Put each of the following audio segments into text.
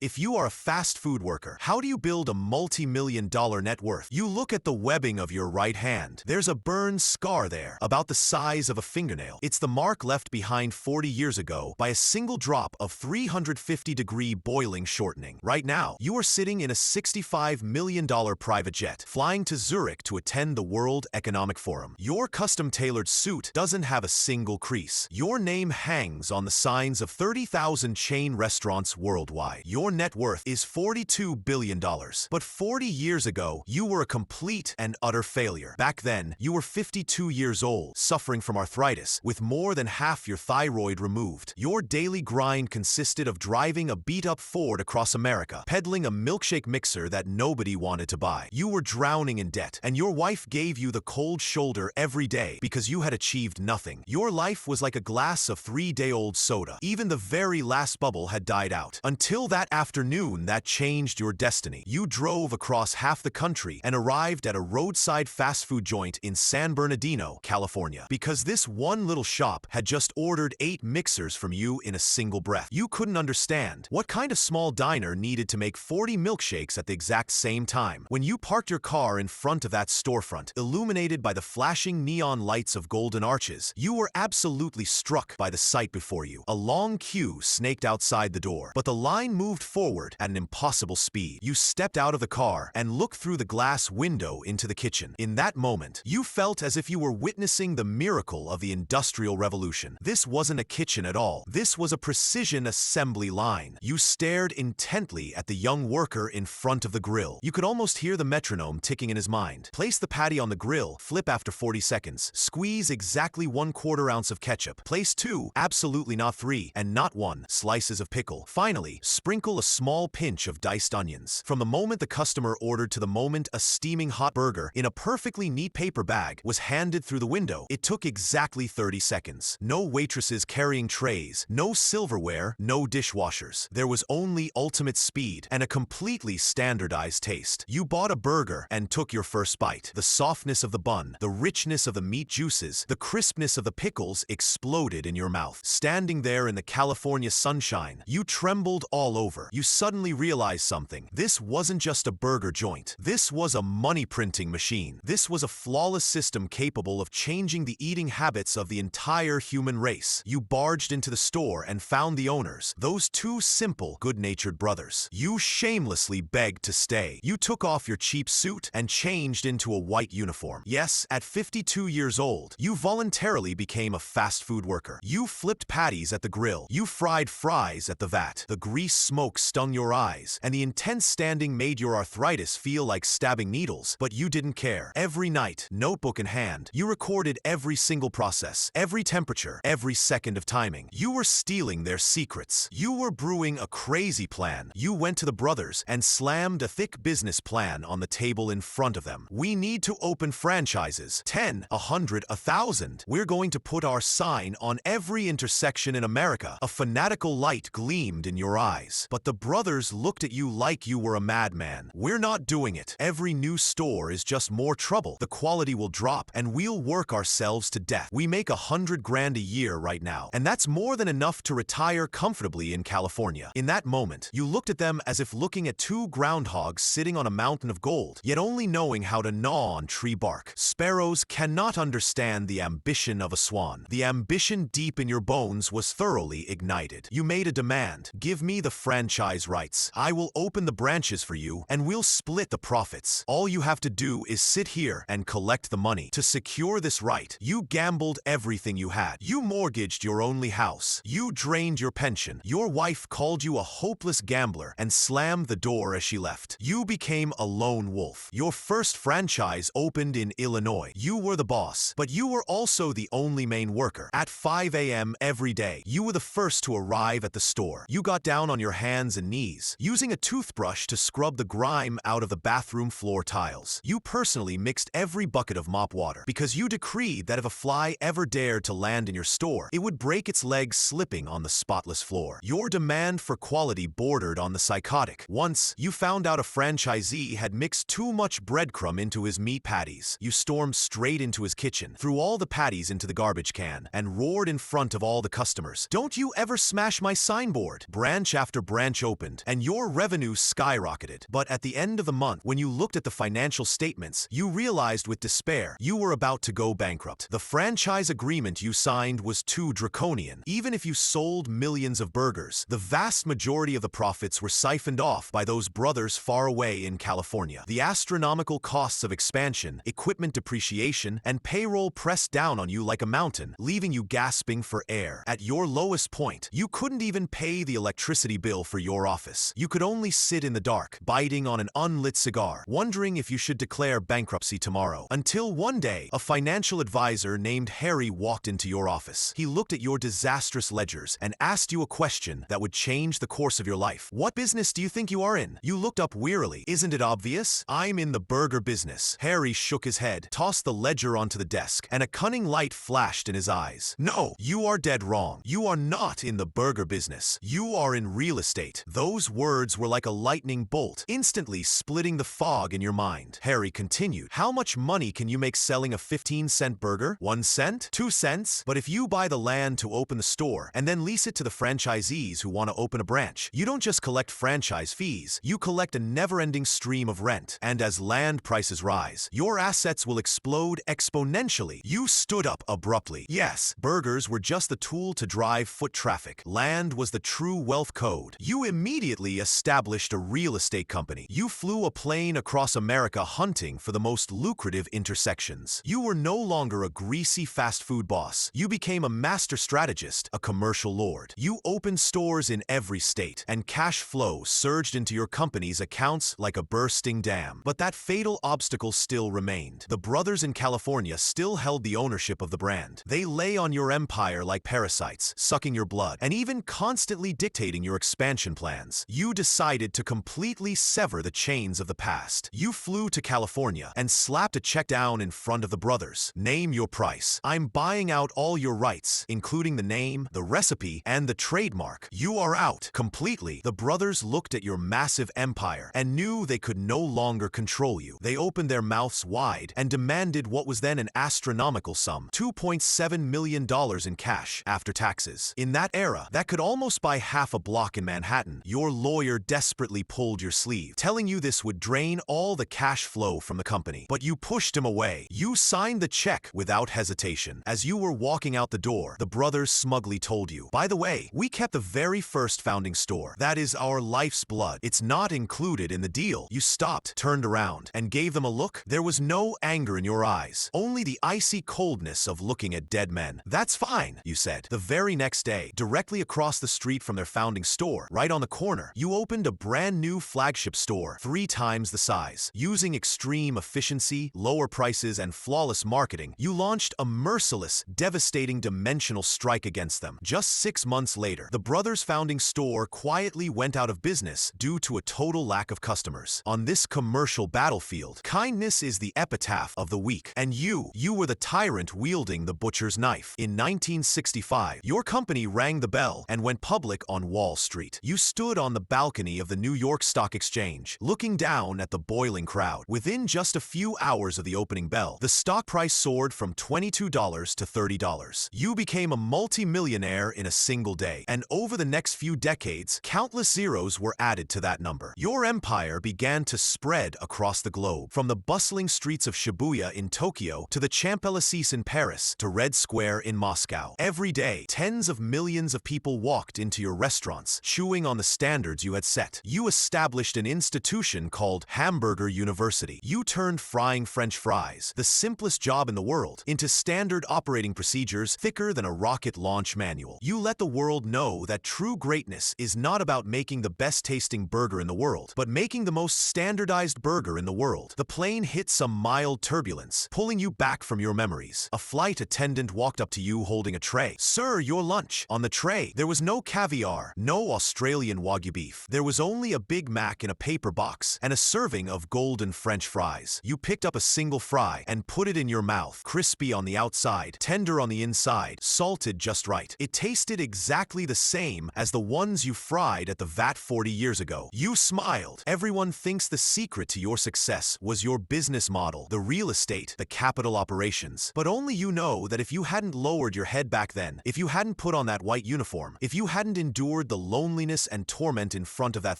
If you are a fast food worker, how do you build a multi-million-dollar net worth? You look at the webbing of your right hand. There's a burn scar there, about the size of a fingernail. It's the mark left behind 40 years ago by a single drop of 350-degree boiling shortening. Right now, you are sitting in a $65 million private jet, flying to Zurich to attend the World Economic Forum. Your custom-tailored suit doesn't have a single crease. Your name hangs on the signs of 30,000 chain restaurants worldwide. Your net worth is $42 billion. But 40 years ago, you were a complete and utter failure. Back then, you were 52 years old, suffering from arthritis, with more than half your thyroid removed. Your daily grind consisted of driving a beat-up Ford across America, peddling a milkshake mixer that nobody wanted to buy. You were drowning in debt, and your wife gave you the cold shoulder every day because you had achieved nothing. Your life was like a glass of 3-day-old soda. Even the very last bubble had died out. Until that afternoon that changed your destiny. You drove across half the country and arrived at a roadside fast food joint in San Bernardino, California. Because this one little shop had just ordered 8 mixers from you in a single breath. You couldn't understand what kind of small diner needed to make 40 milkshakes at the exact same time. When you parked your car in front of that storefront, illuminated by the flashing neon lights of golden arches, you were absolutely struck by the sight before you. A long queue snaked outside the door, but the line moved forward at an impossible speed. You stepped out of the car and looked through the glass window into the kitchen. In that moment, you felt as if you were witnessing the miracle of the Industrial Revolution. This wasn't a kitchen at all. This was a precision assembly line. You stared intently at the young worker in front of the grill. You could almost hear the metronome ticking in his mind. Place the patty on the grill, flip after 40 seconds, squeeze exactly 1/4 ounce of ketchup. Place 2, absolutely not 3, and not 1, slices of pickle. Finally, sprinkle a small pinch of diced onions. From the moment the customer ordered to the moment a steaming hot burger in a perfectly neat paper bag was handed through the window, it took exactly 30 seconds. No waitresses carrying trays, no silverware, no dishwashers. There was only ultimate speed and a completely standardized taste. You bought a burger and took your first bite. The softness of the bun, the richness of the meat juices, the crispness of the pickles exploded in your mouth. Standing there in the California sunshine, you trembled all over. You suddenly realized something. This wasn't just a burger joint. This was a money-printing machine. This was a flawless system capable of changing the eating habits of the entire human race. You barged into the store and found the owners, those 2 simple, good-natured brothers. You shamelessly begged to stay. You took off your cheap suit and changed into a white uniform. Yes, at 52 years old, you voluntarily became a fast food worker. You flipped patties at the grill. You fried fries at the vat. The grease smoke stung your eyes, and the intense standing made your arthritis feel like stabbing needles, but you didn't care. Every night, notebook in hand, you recorded every single process, every temperature, every second of timing. You were stealing their secrets. You were brewing a crazy plan. You went to the brothers and slammed a thick business plan on the table in front of them. We need to open franchises. 10, 100, 1,000. We're going to put our sign on every intersection in America. A fanatical light gleamed in your eyes. But the brothers looked at you like you were a madman. We're not doing it. Every new store is just more trouble. The quality will drop, and we'll work ourselves to death. We make $100 grand a year right now, and that's more than enough to retire comfortably in California. In that moment, you looked at them as if looking at 2 groundhogs sitting on a mountain of gold, yet only knowing how to gnaw on tree bark. Sparrows cannot understand the ambition of a swan. The ambition deep in your bones was thoroughly ignited. You made a demand. Give me the franchise rights. I will open the branches for you, and we'll split the profits. All you have to do is sit here and collect the money. To secure this right, you gambled everything you had. You mortgaged your only house. You drained your pension. Your wife called you a hopeless gambler and slammed the door as she left. You became a lone wolf. Your first franchise opened in Illinois. You were the boss, but you were also the only main worker. At 5 a.m. every day, you were the first to arrive at the store. You got down on your hands and knees, using a toothbrush to scrub the grime out of the bathroom floor tiles. You personally mixed every bucket of mop water because you decreed that if a fly ever dared to land in your store, it would break its legs slipping on the spotless floor. Your demand for quality bordered on the psychotic. Once, you found out a franchisee had mixed too much breadcrumb into his meat patties. You stormed straight into his kitchen, threw all the patties into the garbage can, and roared in front of all the customers, "Don't you ever smash my signboard!" Branch after branch branch opened, and your revenue skyrocketed. But at the end of the month, when you looked at the financial statements, you realized with despair you were about to go bankrupt. The franchise agreement you signed was too draconian. Even if you sold millions of burgers, the vast majority of the profits were siphoned off by those brothers far away in California. The astronomical costs of expansion, equipment depreciation, and payroll pressed down on you like a mountain, leaving you gasping for air. At your lowest point, you couldn't even pay the electricity bill for your office. You could only sit in the dark, biting on an unlit cigar, wondering if you should declare bankruptcy tomorrow. Until one day, a financial advisor named Harry walked into your office. He looked at your disastrous ledgers and asked you a question that would change the course of your life. What business do you think you are in? You looked up wearily. Isn't it obvious? I'm in the burger business. Harry shook his head, tossed the ledger onto the desk, and a cunning light flashed in his eyes. No, you are dead wrong. You are not in the burger business. You are in real estate. Those words were like a lightning bolt, instantly splitting the fog in your mind. Harry continued, how much money can you make selling a 15-cent burger? 1 cent? 2 cents? But if you buy the land to open the store and then lease it to the franchisees who want to open a branch, you don't just collect franchise fees, you collect a never-ending stream of rent. And as land prices rise, your assets will explode exponentially. You stood up abruptly. Yes, burgers were just the tool to drive foot traffic. Land was the true wealth code. You immediately established a real estate company. You flew a plane across America hunting for the most lucrative intersections. You were no longer a greasy fast food boss. You became a master strategist, a commercial lord. You opened stores in every state, and cash flow surged into your company's accounts like a bursting dam. But that fatal obstacle still remained. The brothers in California still held the ownership of the brand. They lay on your empire like parasites, sucking your blood, and even constantly dictating your expansion plans. You decided to completely sever the chains of the past. You flew to California and slapped a check down in front of the brothers. Name your price. I'm buying out all your rights, including the name, the recipe, and the trademark. You are out completely. The brothers looked at your massive empire and knew they could no longer control you. They opened their mouths wide and demanded what was then an astronomical sum, $2.7 million in cash after taxes. In that era, that could almost buy half a block in Manhattan. Your lawyer desperately pulled your sleeve, telling you this would drain all the cash flow from the company. But you pushed him away. You signed the check without hesitation. As you were walking out the door, the brothers smugly told you, by the way, we kept the very first founding store. That is our life's blood. It's not included in the deal. You stopped, turned around, and gave them a look. There was no anger in your eyes, only the icy coldness of looking at dead men. That's fine, you said. The very next day, directly across the street from their founding store, right on the corner, you opened a brand new flagship store, 3 times the size. Using extreme efficiency, lower prices, and flawless marketing, you launched a merciless, devastating dimensional strike against them. Just 6 months later, the brothers' founding store quietly went out of business due to a total lack of customers. On this commercial battlefield, kindness is the epitaph of the weak, and you were the tyrant wielding the butcher's knife. In 1965, your company rang the bell and went public on Wall Street. You stood on the balcony of the New York Stock Exchange, looking down at the boiling crowd. Within just a few hours of the opening bell, the stock price soared from $22 to $30. You became a multi-millionaire in a single day, and over the next few decades, countless zeros were added to that number. Your empire began to spread across the globe, from the bustling streets of Shibuya in Tokyo to the Champs-Élysées in Paris to Red Square in Moscow. Every day, tens of millions of people walked into your restaurants, chewing on the standards you had set. You established an institution called Hamburger University. You turned frying French fries, the simplest job in the world, into standard operating procedures thicker than a rocket launch manual. You let the world know that true greatness is not about making the best-tasting burger in the world, but making the most standardized burger in the world. The plane hit some mild turbulence, pulling you back from your memories. A flight attendant walked up to you holding a tray. Sir, your lunch. On the tray, there was no caviar, no Australian Wagyu beef. There was only a Big Mac in a paper box and a serving of golden French fries. You picked up a single fry and put it in your mouth, crispy on the outside, tender on the inside, salted just right. It tasted exactly the same as the ones you fried at the vat 40 years ago. You smiled. Everyone thinks the secret to your success was your business model, the real estate, the capital operations. But only you know that if you hadn't lowered your head back then, if you hadn't put on that white uniform, if you hadn't endured the loneliness darkness and torment in front of that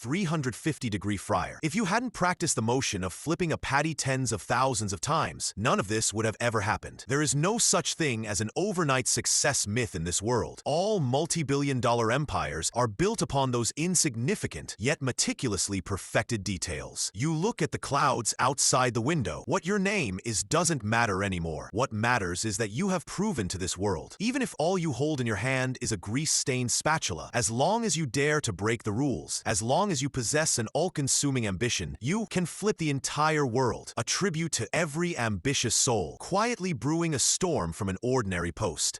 350-degree fryer. If you hadn't practiced the motion of flipping a patty tens of thousands of times, none of this would have ever happened. There is no such thing as an overnight success myth in this world. All multi-billion-dollar empires are built upon those insignificant, yet meticulously perfected details. You look at the clouds outside the window. What your name is doesn't matter anymore. What matters is that you have proven to this world. Even if all you hold in your hand is a grease-stained spatula, as long as you dare to break the rules, as long as you possess an all-consuming ambition, you can flip the entire world, a tribute to every ambitious soul, quietly brewing a storm from an ordinary post.